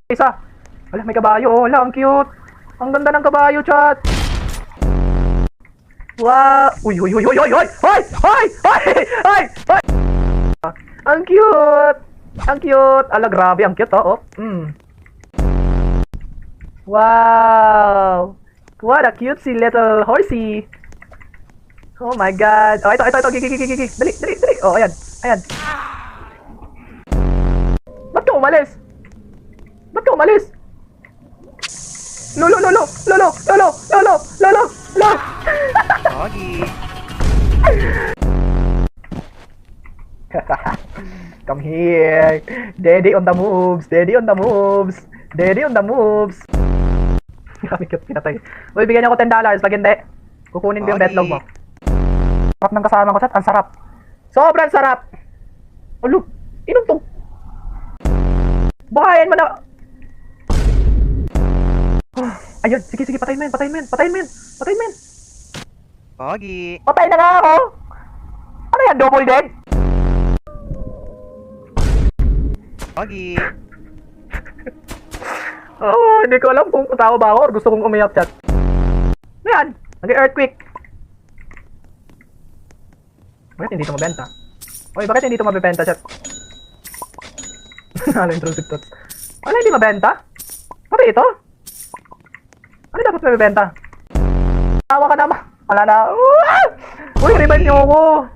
Isa. Wala, may kabayo. Wala, ang cute. Ang ganda ng kabayo, chat. Wow. Uy, uy, uy, uy, uy, uy, uy, uy, uy, uy. Ang cute. Ang cute. Ala, grabe, ang cute, oh. Wow. What a cutesy little horsey. Oh my god. Oh, ito. Gigi. Dali. Oh, ayan. Ba't ka umalis? Lolo. Pogi. Come here. Daddy on the moves. Grabe cute, pinatay. Uy, bigyan niyo ako $10. Pag hindi, kukunin ko yung betlog mo. Sarap ng kasama ko, chat. Ang sarap. Sobrang sarap. Ulo, inom to. Buhayin mo na. Ayun, sige, patayin mo yan. Pogi. Patay na nga ako. Ano yan, double dead? Pogi. Oh, hindi ko alam kung tao ba ako or gusto kong umiyak, chat. Ano yan? Nag-earthquake. Bakit hindi ito mabenta? Oy, bakit hindi ito mabibenta, chat? Ano intrusive thoughts? Ano hindi mabenta? Pati ito? Ano dapat mabibenta? Tawa ka naman. Wala na. Uy, riban niyo ako.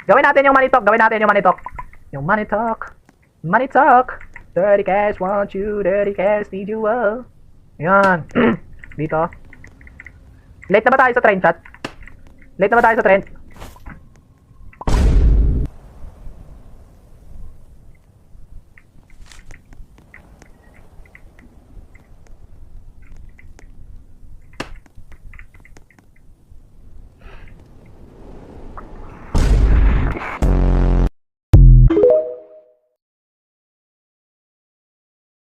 Gawin natin yung money talk. Yung money talk. Dirty cash want you, dirty cash need you, oh. Yan. Dito. Late na ba tayo sa train, chat?